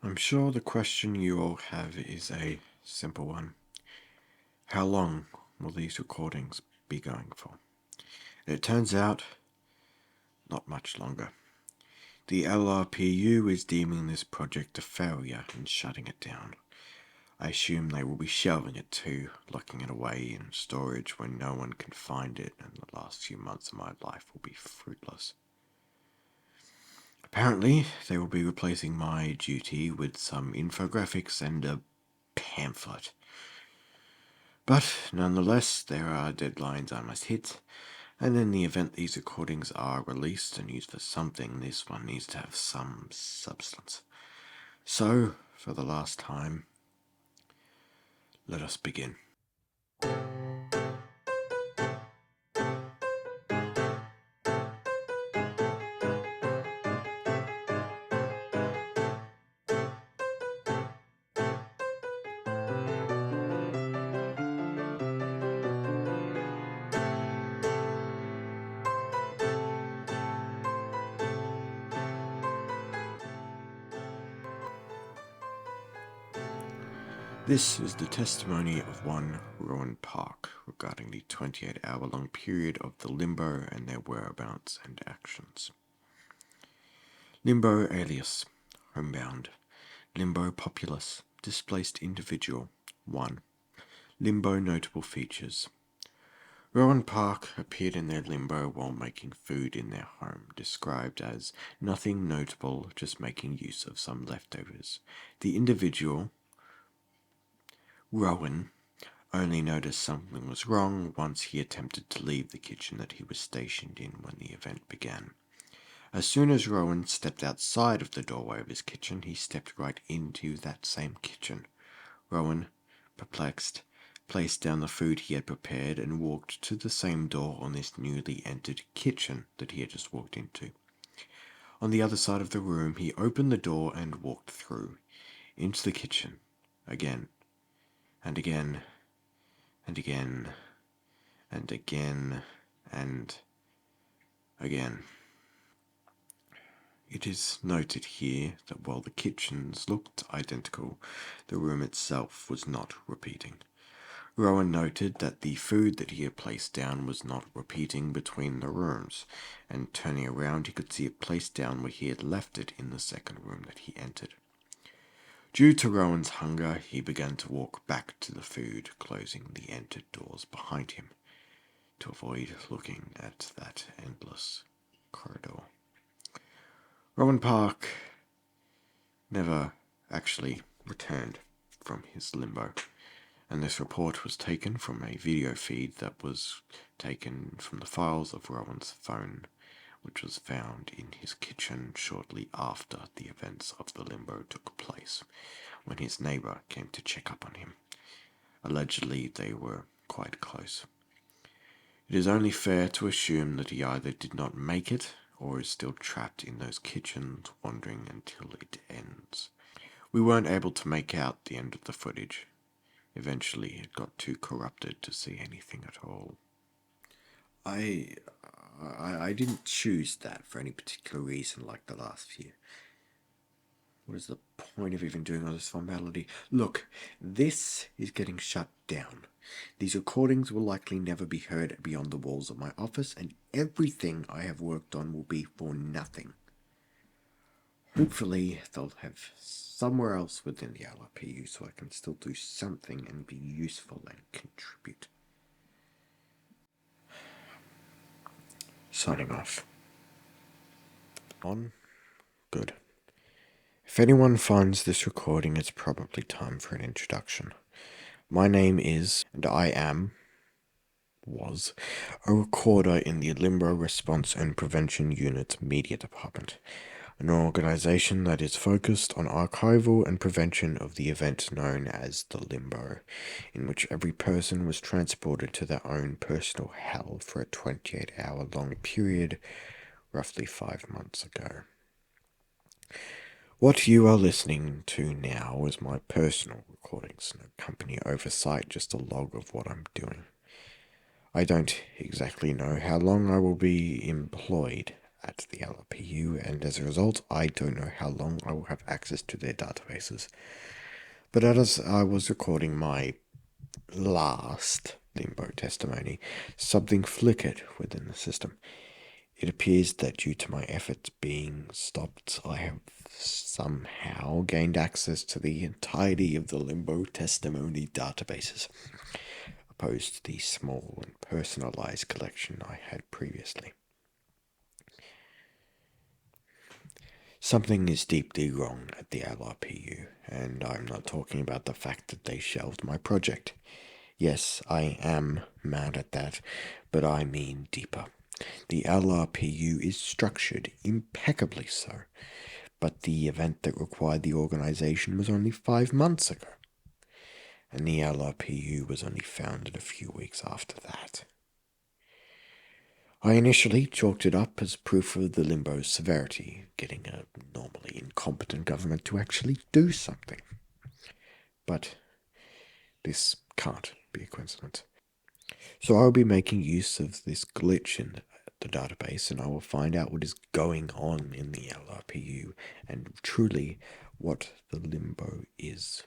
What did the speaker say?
I'm sure the question you all have is a simple one. How long will these recordings be going for? And it turns out, not much longer. The L.R.P.U is deeming this project a failure and shutting it down. I assume they will be shelving it too, locking it away in storage where no one can find it, and the last few months of my life will be fruitless. Apparently, they will be replacing my duty with some infographics and a pamphlet. But nonetheless, there are deadlines I must hit, and in the event these recordings are released and used for something, this one needs to have some substance. So, for the last time, let us begin. This is the testimony of one L.R.P.U regarding the 28-hour-long period of the Limbo and their whereabouts and actions. Limbo alias, homebound. Limbo populace, displaced individual, 1. Limbo notable features. L.R.P.U appeared in their limbo while making food in their home, described as nothing notable, just making use of some leftovers. The individual, Rowan, only noticed something was wrong once he attempted to leave the kitchen that he was stationed in when the event began. As soon as Rowan stepped outside of the doorway of his kitchen, he stepped right into that same kitchen. Rowan, perplexed, placed down the food he had prepared and walked to the same door on this newly entered kitchen that he had just walked into. On the other side of the room, he opened the door and walked through, into the kitchen, again, and again, and again, and again, and again. It is noted here that while the kitchens looked identical, the room itself was not repeating. Rowan noted that the food that he had placed down was not repeating between the rooms, and turning around he could see it placed down where he had left it in the second room that he entered. Due to Rowan's hunger, he began to walk back to the food, closing the entered doors behind him, to avoid looking at that endless corridor. L.R.P.U never actually returned from his limbo, and this report was taken from a video feed that was taken from the files of Rowan's phone, which was found in his kitchen shortly after the events of the Limbo took place, when his neighbour came to check up on him. Allegedly, they were quite close. It is only fair to assume that he either did not make it or is still trapped in those kitchens, wandering until it ends. We weren't able to make out the end of the footage. Eventually, it got too corrupted to see anything at all. I didn't choose that for any particular reason like the last few. What is the point of even doing all this formality? Look, this is getting shut down. These recordings will likely never be heard beyond the walls of my office, and everything I have worked on will be for nothing. Hopefully, they'll have somewhere else within the L.R.P.U so I can still do something and be useful and contribute. Signing off. On. Good. If anyone finds this recording, it's probably time for an introduction. My name is, and was, a recorder in the Limbo Response and Prevention Unit Media Department, an organization that is focused on archival and prevention of the event known as the Limbo, in which every person was transported to their own personal hell for a 28-hour-long period, roughly 5 months ago. What you are listening to now is my personal recordings, no company oversight, just a log of what I'm doing. I don't exactly know how long I will be employed at the L.R.P.U, and as a result, I don't know how long I will have access to their databases. But as I was recording my last Limbo testimony, something flickered within the system. It appears that due to my efforts being stopped, I have somehow gained access to the entirety of the Limbo testimony databases, opposed to the small and personalized collection I had previously. Something is deeply wrong at the L.R.P.U, and I'm not talking about the fact that they shelved my project. Yes, I am mad at that, but I mean deeper. The L.R.P.U is structured impeccably so, but the event that required the organization was only 5 months ago, and the L.R.P.U was only founded a few weeks after that. I initially chalked it up as proof of the Limbo's severity, getting a normally incompetent government to actually do something. But this can't be a coincidence. So I'll be making use of this glitch in the database, and I will find out what is going on in the L.R.P.U and truly what the Limbo is.